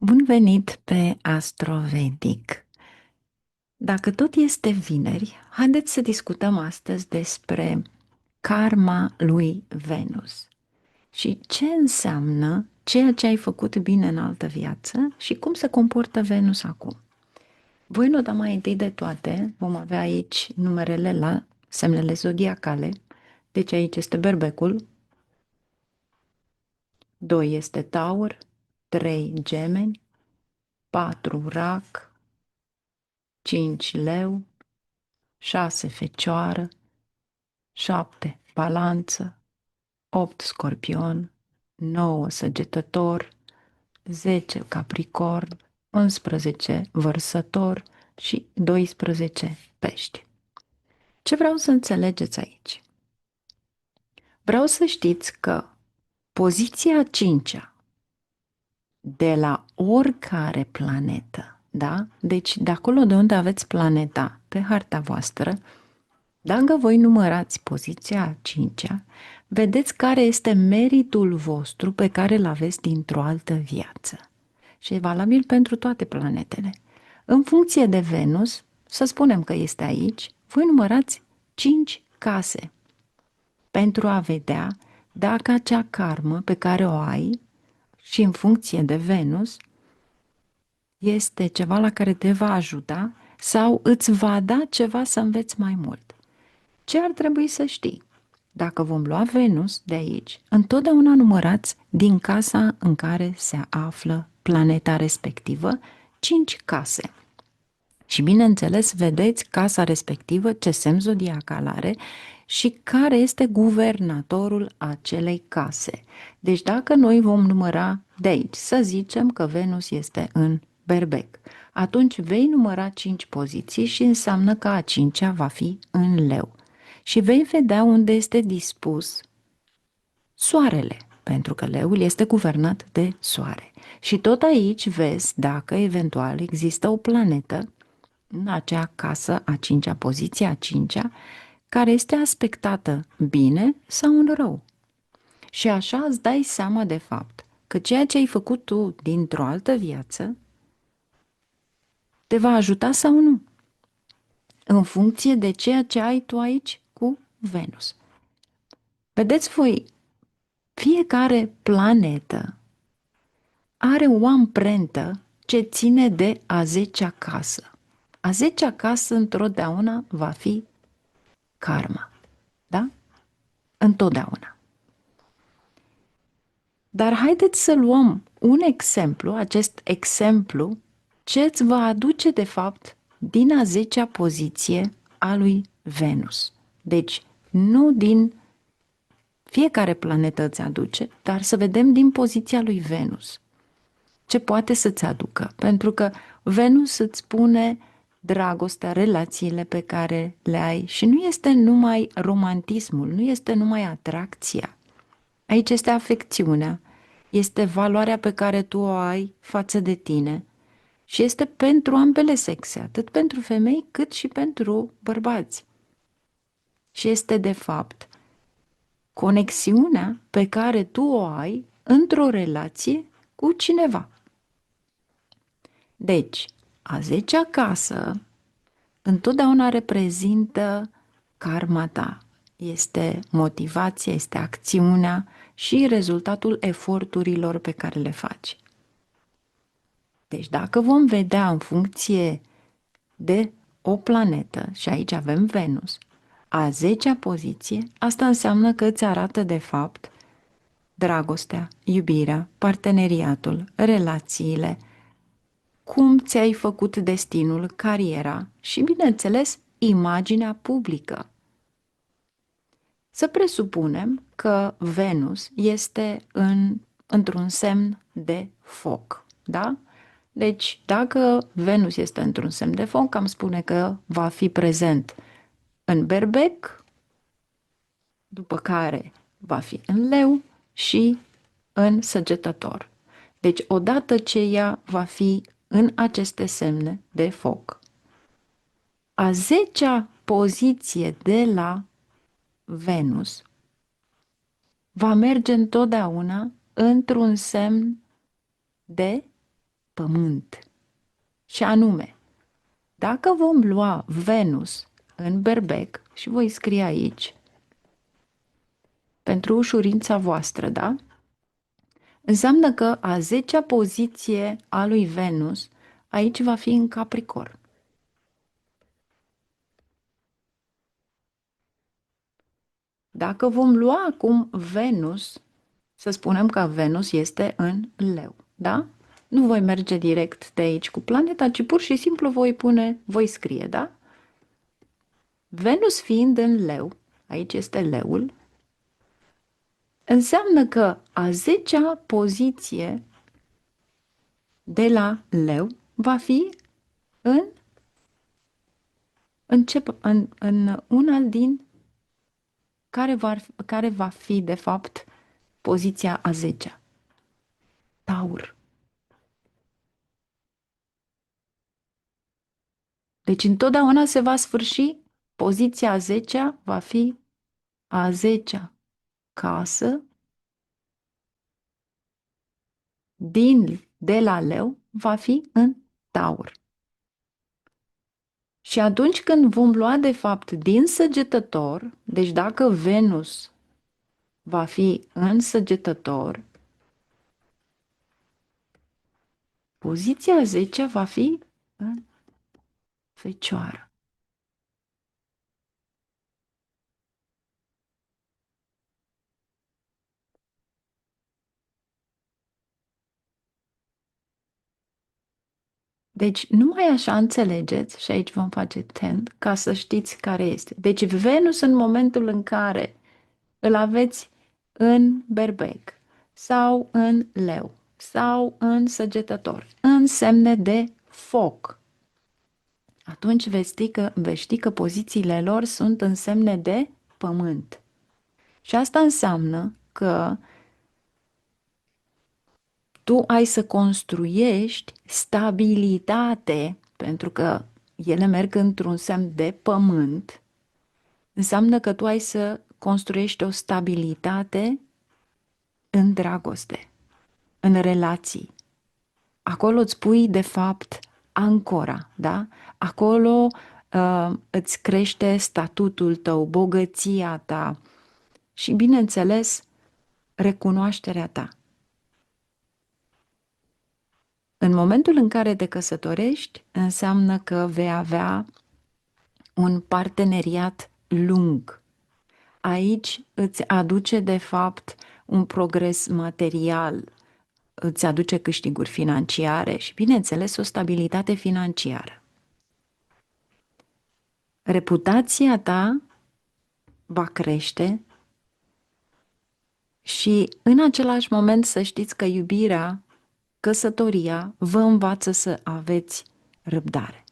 Bun venit pe Astrovedic! Dacă tot este vineri, haideți să discutăm astăzi despre karma lui Venus și ce înseamnă ceea ce ai făcut bine în altă viață și cum se comportă Venus acum. Voi nota mai întâi de toate, vom avea aici numerele la semnele zodiacale, deci aici este Berbecul, 2 este Taur, 3 Gemeni, 4 Rac, 5 Leu, 6 Fecioară, 7 Balanță, 8 Scorpion, 9 Săgetător, 10 Capricorn, 11 Vărsător și 12 Pești. Ce vreau să înțelegeți aici? Vreau să știți că poziția 5-a de la oricare planetă, da? Deci de acolo de unde aveți planeta pe harta voastră, dacă voi numărați poziția a 5-a, vedeți care este meritul vostru pe care îl aveți dintr-o altă viață. Și e valabil pentru toate planetele. În funcție de Venus, să spunem că este aici, voi numărați 5 case pentru a vedea dacă acea karmă pe care o ai și în funcție de Venus este ceva la care te va ajuta sau îți va da ceva să înveți mai mult. Ce ar trebui să știi? Dacă vom lua Venus de aici, întotdeauna numărați din casa în care se află planeta respectivă 5 case. Și bineînțeles, vedeți casa respectivă, ce semn zodiacal are și care este guvernatorul acelei case. Deci dacă noi vom număra de aici, să zicem că Venus este în Berbec, atunci vei număra 5 poziții și înseamnă că a 5-a va fi în Leu. Și vei vedea unde este dispus Soarele, pentru că Leul este guvernat de Soare. Și tot aici vezi dacă eventual există o planetă în acea casă a 5-a, poziție a 5-a, care este aspectată bine sau în rău. Și așa îți dai seama de fapt că ceea ce ai făcut tu dintr-o altă viață te va ajuta sau nu, în funcție de ceea ce ai tu aici cu Venus. Vedeți voi, fiecare planetă are o amprentă ce ține de a 10-a casă. A 10-a casă întotdeauna va fi karma, da? Întotdeauna. Dar haideți să luăm un exemplu, acest exemplu, ce îți va aduce de fapt din a 10-a poziție a lui Venus. Deci, nu din fiecare planetă îți aduce, dar să vedem din poziția lui Venus ce poate să-ți aducă. Pentru că Venus îți spune dragostea, relațiile pe care le ai și nu este numai romantismul, nu este numai atracția. Aici este afecțiunea, este valoarea pe care tu o ai față de tine și este pentru ambele sexe, atât pentru femei cât și pentru bărbați. Și este de fapt conexiunea pe care tu o ai într-o relație cu cineva. Deci, a 10-a casă întotdeauna reprezintă karma ta. Este motivația, este acțiunea și rezultatul eforturilor pe care le faci. Deci dacă vom vedea în funcție de o planetă, și aici avem Venus, a 10-a poziție, asta înseamnă că îți arată de fapt dragostea, iubirea, parteneriatul, relațiile, cum ți-ai făcut destinul, cariera și, bineînțeles, imaginea publică. Să presupunem că Venus este într-un semn de foc, da? Deci, dacă Venus este într-un semn de foc, am spune că va fi prezent în Berbec, după care va fi în Leu și în Săgetător. Deci, odată ce ea va fi în aceste semne de foc, a 10-a poziție de la Venus va merge întotdeauna într-un semn de pământ. Și anume, dacă vom lua Venus în berbec, și voi scrie aici, pentru ușurința voastră, da? Înseamnă că a 10-a poziție a lui Venus aici va fi în Capricorn. Dacă vom lua acum Venus, să spunem că Venus este în Leu, da? Nu voi merge direct de aici cu planeta, ci pur și simplu voi scrie, da? Venus fiind în Leu, aici este Leul, înseamnă că a 10-a poziție de la Leu va fi în, în una din care va fi, de fapt, poziția a 10-a. Taur. Deci întotdeauna se va sfârși, poziția a 10-a va fi a 10-a casă de la Leu va fi în Taur. Și atunci când vom lua, de fapt, din Săgetător, deci dacă Venus va fi în Săgetător, poziția 10 va fi în Fecioară. Deci numai așa înțelegeți, și aici vom face ten, ca să știți care este. Deci Venus în momentul în care îl aveți în berbec sau în leu sau în săgetător, în semne de foc, atunci veți ști că pozițiile lor sunt în semne de pământ. Și asta înseamnă că tu ai să construiești stabilitate, pentru că ele merg într-un semn de pământ, înseamnă că tu ai să construiești o stabilitate în dragoste, în relații. Acolo îți pui, de fapt, ancora, da? Acolo îți crește statutul tău, bogăția ta și, bineînțeles, recunoașterea ta. În momentul în care te căsătorești, înseamnă că vei avea un parteneriat lung. Aici îți aduce, de fapt, un progres material, îți aduce câștiguri financiare și, bineînțeles, o stabilitate financiară. Reputația ta va crește și, în același moment, să știți că iubirea, căsătoria, vă învață să aveți răbdare.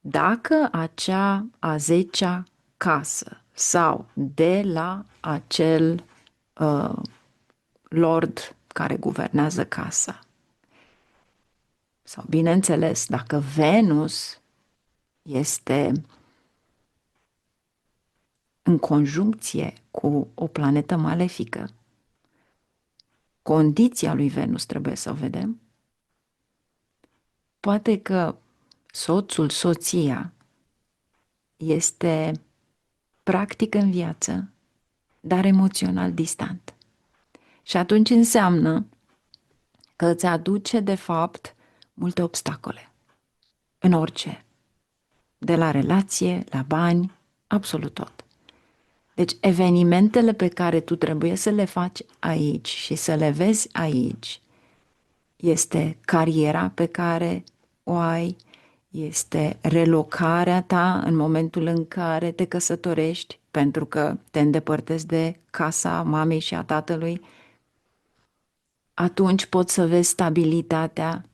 Dacă acea a 10-a casă sau de la acel lord care guvernează casa, sau bineînțeles, dacă Venus este în conjuncție cu o planetă malefică, condiția lui Venus trebuie să o vedem, poate că soțul, soția este practic în viață, dar emoțional distant. Și atunci înseamnă că îți aduce, de fapt, multe obstacole. În orice. De la relație, la bani, absolut tot. Deci evenimentele pe care tu trebuie să le faci aici și să le vezi aici este cariera pe care o ai, este relocarea ta în momentul în care te căsătorești, pentru că te îndepărtezi de casa mamei și a tatălui, atunci poți să vezi stabilitatea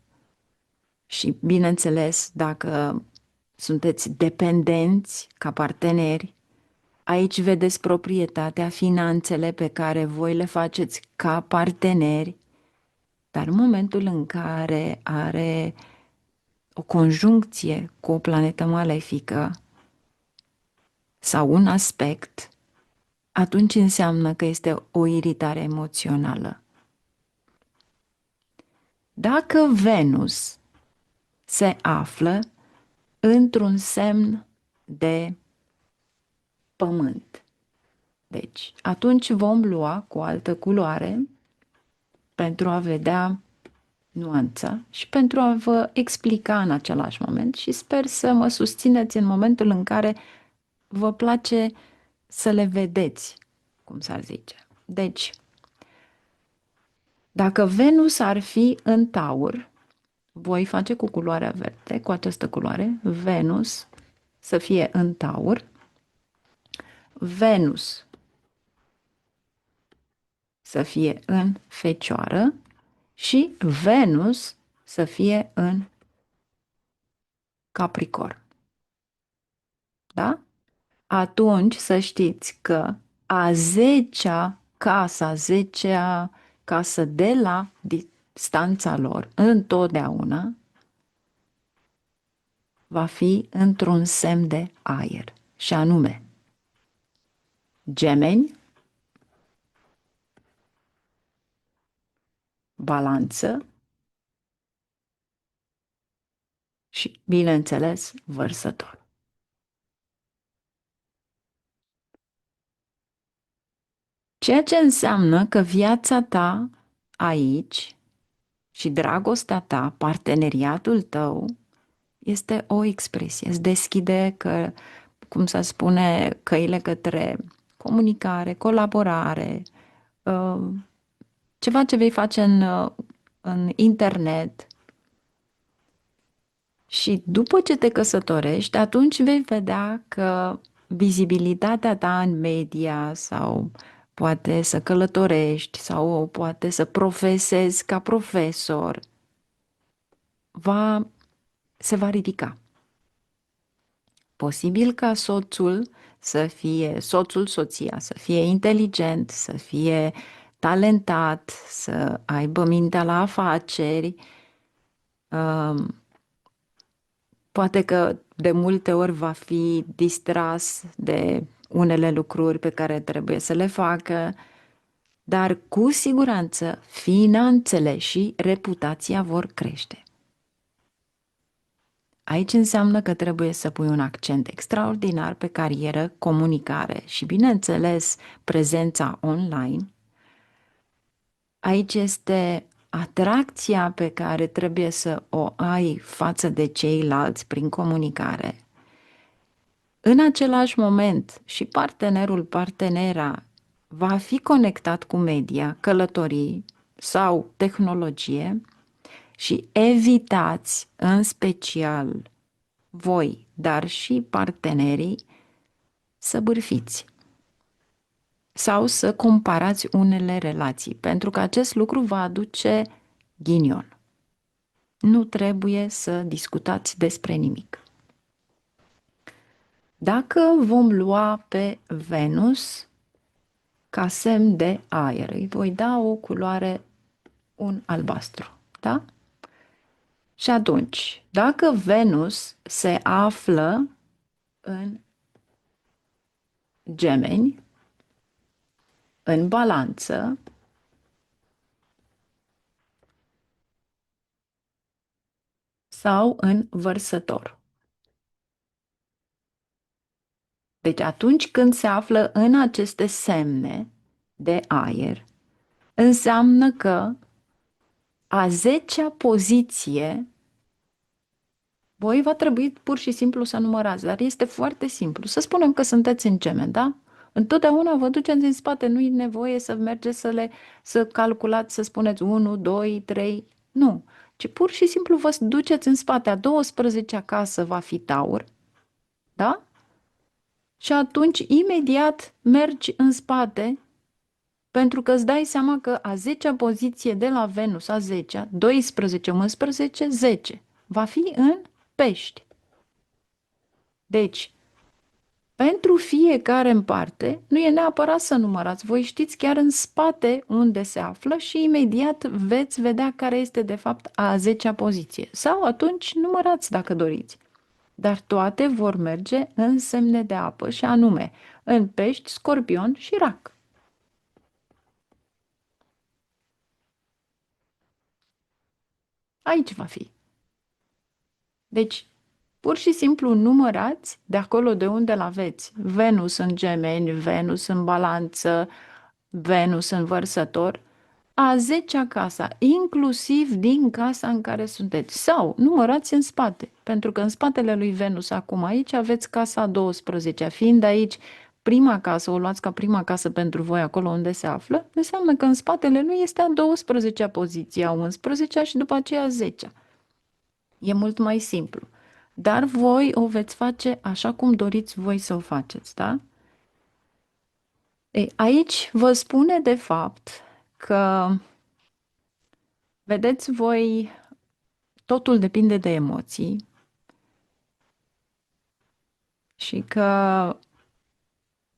și, bineînțeles, dacă sunteți dependenți ca parteneri, aici vedeți proprietatea, finanțele pe care voi le faceți ca parteneri, dar în momentul în care are o conjuncție cu o planetă malefică sau un aspect, atunci înseamnă că este o iritare emoțională. Dacă Venus se află într-un semn de pământ, deci atunci vom lua cu altă culoare pentru a vedea nuanța și pentru a vă explica în același moment și sper să mă susțineți în momentul în care vă place să le vedeți, cum s-ar zice. Deci, dacă Venus ar fi în Taur, voi face cu culoarea verde, cu această culoare, Venus să fie în Taur, Venus să fie în Fecioară și Venus să fie în Capricorn. Da? Atunci să știți că a 10-a casă, a 10-a casă de la distanța lor, întotdeauna va fi într-un semn de aer, și anume Gemeni, Balanță și, bineînțeles, Vărsător. Ceea ce înseamnă că viața ta aici și dragostea ta, parteneriatul tău, este o expresie. Îți deschide, cum să spune, căile către comunicare, colaborare, ceva ce vei face în internet. Și după ce te căsătorești, atunci vei vedea că vizibilitatea ta în media sau poate să călătorești sau poate să profesezi ca profesor, se va ridica. Posibil ca soțul, soția, să fie inteligent, să fie talentat, să aibă mintea la afaceri. Poate că de multe ori va fi distras de unele lucruri pe care trebuie să le facă, dar cu siguranță finanțele și reputația vor crește. Aici înseamnă că trebuie să pui un accent extraordinar pe carieră, comunicare și, bineînțeles, prezența online. Aici este atracția pe care trebuie să o ai față de ceilalți prin comunicare. În același moment și partenera va fi conectat cu media, călătorii sau tehnologie și evitați în special voi, dar și partenerii, să bârfiți sau să comparați unele relații, pentru că acest lucru va aduce ghinion. Nu trebuie să discutați despre nimic. Dacă vom lua pe Venus ca semn de aer, îi voi da o culoare, un albastru, da? Și atunci, dacă Venus se află în Gemeni, în Balanță, sau în Vărsător. Deci atunci când se află în aceste semne de aer, înseamnă că a 10-a poziție, voi va trebui pur și simplu să numărați, dar este foarte simplu. Să spunem că sunteți în Gemeni, da? Întotdeauna vă duceți în spate, nu e nevoie să mergeți să calculați, să spuneți 1, 2, 3, nu. Ci pur și simplu vă duceți în spate, a 12-a casă va fi Taur, da? Și atunci imediat mergi în spate pentru că îți dai seama că a 10-a poziție de la Venus, a 10-a, 12, 11, 10, va fi în Pești. Deci, pentru fiecare în parte, nu e neapărat să numărați. Voi știți chiar în spate unde se află și imediat veți vedea care este de fapt a 10-a poziție. Sau atunci numărați dacă doriți. Dar toate vor merge în semne de apă și anume în Pești, Scorpion și Rac. Aici va fi. Deci, pur și simplu numărați de acolo de unde l-aveți. Venus în Gemeni, Venus în Balanță, Venus în Vărsător, a 10-a casa, inclusiv din casa în care sunteți. Sau numărați în spate, pentru că în spatele lui Venus acum aici aveți casa a 12-a. Fiind aici prima casă, o luați ca prima casă pentru voi acolo unde se află, înseamnă că în spatele lui este a 12-a poziție, a 11-a și după aceea a 10-a. E mult mai simplu. Dar voi o veți face așa cum doriți voi să o faceți, da? Ei, aici vă spune de fapt că, vedeți voi, totul depinde de emoții și că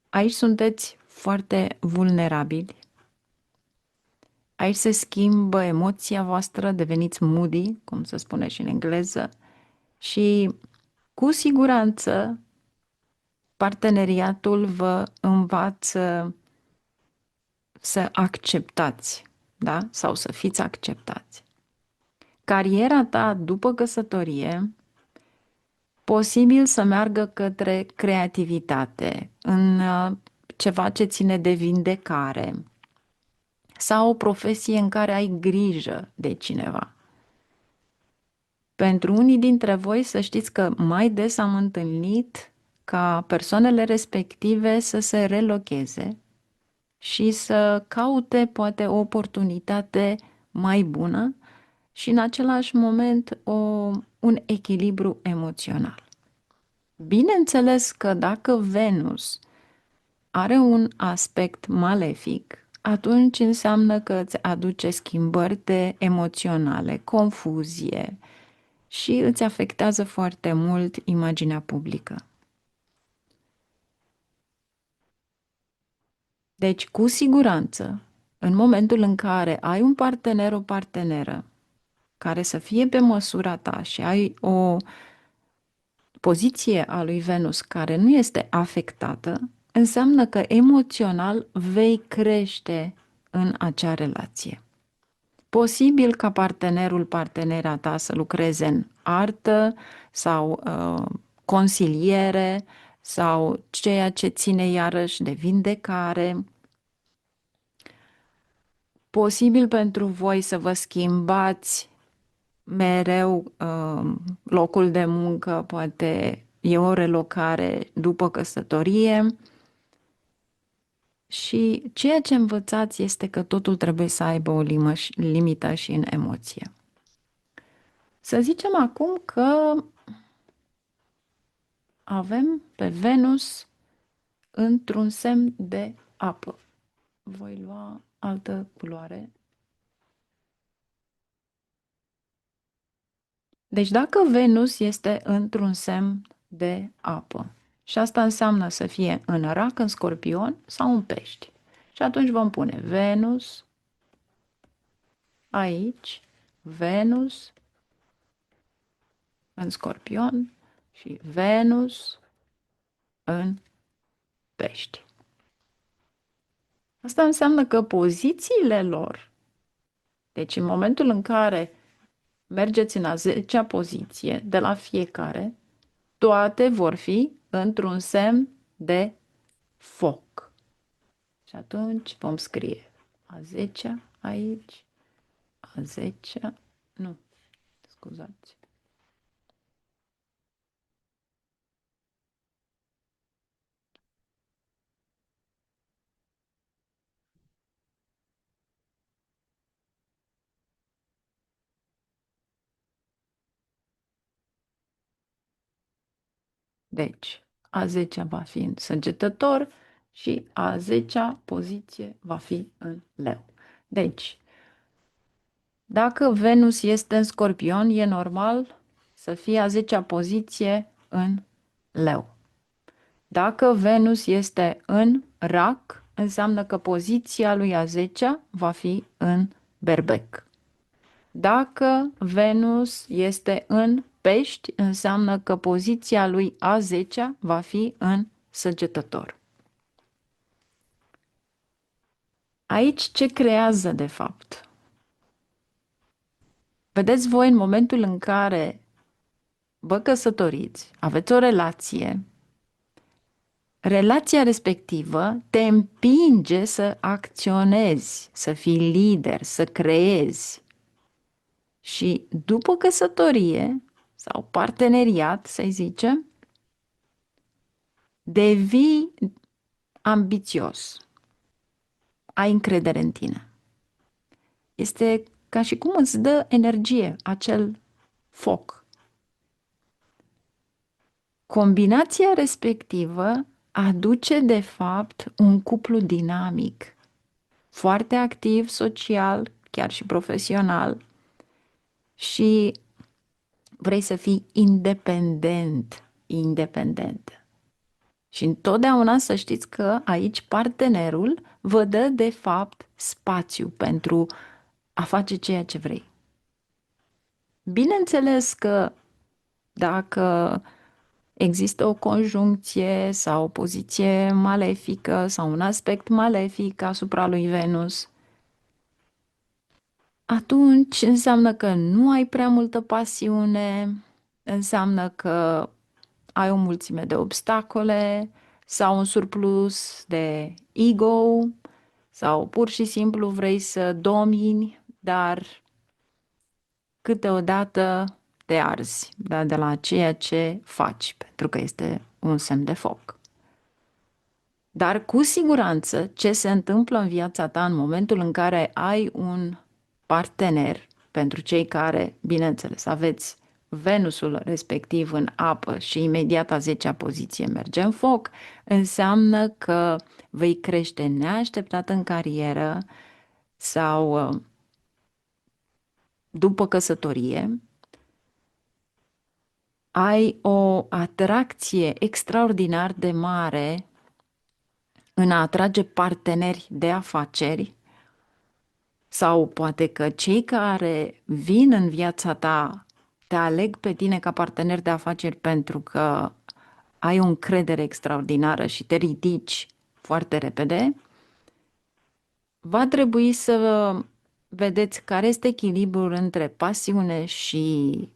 aici sunteți foarte vulnerabili. Aici se schimbă emoția voastră, deveniți moody, cum se spune și în engleză, și cu siguranță parteneriatul vă învață să acceptați, da? Sau să fiți acceptați. Cariera ta după căsătorie posibil să meargă către creativitate, în ceva ce ține de vindecare sau o profesie în care ai grijă de cineva. Pentru unii dintre voi să știți că mai des am întâlnit ca persoanele respective să se relocheze și să caute poate o oportunitate mai bună și în același moment un echilibru emoțional. Bineînțeles că dacă Venus are un aspect malefic, atunci înseamnă că îți aduce schimbări de emoționale, confuzie și îți afectează foarte mult imaginea publică. Deci, cu siguranță, în momentul în care ai un partener, o parteneră care să fie pe măsura ta și ai o poziție a lui Venus care nu este afectată, înseamnă că emoțional vei crește în acea relație. Posibil ca partenera ta să lucreze în artă sau consiliere sau ceea ce ține iarăși de vindecare. Posibil pentru voi să vă schimbați mereu locul de muncă, poate e o relocare după căsătorie și ceea ce învățați este că totul trebuie să aibă o limită și în emoție. Să zicem acum că avem pe Venus într-un semn de apă. Voi lua altă culoare. Deci dacă Venus este într-un semn de apă, și asta înseamnă să fie în Rac, în Scorpion sau în Pești. Și atunci vom pune Venus aici, Venus în Scorpion și Venus în Pești. Asta înseamnă că pozițiile lor, deci în momentul în care mergeți în a 10-a poziție de la fiecare, toate vor fi într-un semn de foc. Și atunci vom scrie a 10-a aici, a 10-a, nu, scuzați. Deci, a 10-a va fi în Săgetător și a 10-a poziție va fi în Leu. Deci, dacă Venus este în Scorpion, e normal să fie a 10-a poziție în Leu. Dacă Venus este în Rac, înseamnă că poziția lui a 10-a va fi în Berbec. Dacă Venus este în Pești, înseamnă că poziția lui a 10-a va fi în Săgetător. Aici ce creează de fapt? Vedeți voi, în momentul în care vă căsătoriți, aveți o relație, relația respectivă te împinge să acționezi, să fii lider, să creezi. Și după căsătorie sau parteneriat, să zicem, devii ambițios, ai încredere în tine. Este ca și cum îți dă energie, acel foc. Combinația respectivă aduce, de fapt, un cuplu dinamic, foarte activ social, chiar și profesional, și vrei să fii independent. Și întotdeauna să știți că aici partenerul vă dă, de fapt, spațiu pentru a face ceea ce vrei. Bineînțeles că dacă există o conjuncție sau o poziție malefică sau un aspect malefic asupra lui Venus, atunci înseamnă că nu ai prea multă pasiune, înseamnă că ai o mulțime de obstacole sau un surplus de ego sau pur și simplu vrei să domini, dar câteodată te arzi, da, de la ceea ce faci, pentru că este un semn de foc. Dar cu siguranță ce se întâmplă în viața ta în momentul în care ai un partener, pentru cei care, bineînțeles, aveți Venusul respectiv în apă și imediat a 10-a poziție merge în foc, înseamnă că vei crește neașteptat în carieră sau după căsătorie, ai o atracție extraordinar de mare în a atrage parteneri de afaceri sau poate că cei care vin în viața ta te aleg pe tine ca partener de afaceri pentru că ai o încredere extraordinară și te ridici foarte repede, va trebui să vedeți care este echilibrul între pasiune și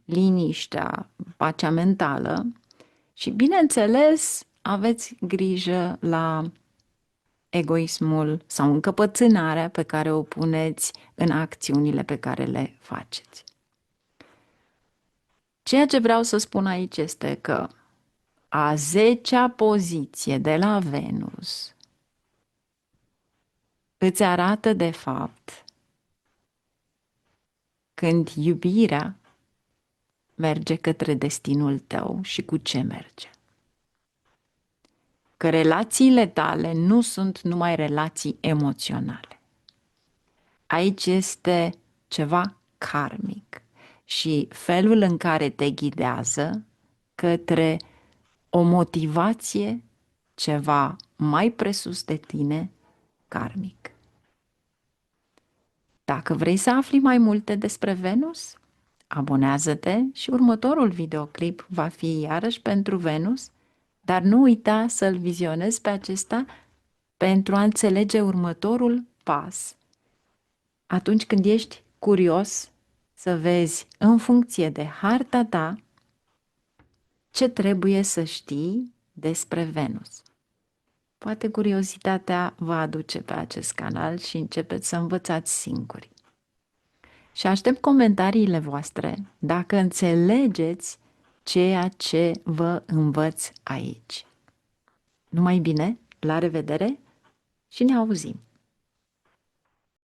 liniștea, pacea mentală și, bineînțeles, aveți grijă la egoismul sau încăpățânarea pe care o puneți în acțiunile pe care le faceți. Ceea ce vreau să spun aici este că a 10-a poziție de la Venus îți arată de fapt când iubirea merge către destinul tău și cu ce merge. Că relațiile tale nu sunt numai relații emoționale. Aici este ceva karmic și felul în care te ghidează către o motivație, ceva mai presus de tine, karmic. Dacă vrei să afli mai multe despre Venus, abonează-te și următorul videoclip va fi iarăși pentru Venus, dar nu uita să-l vizionezi pe acesta pentru a înțelege următorul pas. Atunci când ești curios să vezi în funcție de harta ta ce trebuie să știi despre Venus. Poate curiozitatea vă aduce pe acest canal și începeți să învățați singuri. Și aștept comentariile voastre dacă înțelegeți ceea ce vă învăț aici. Numai bine, la revedere și ne auzim!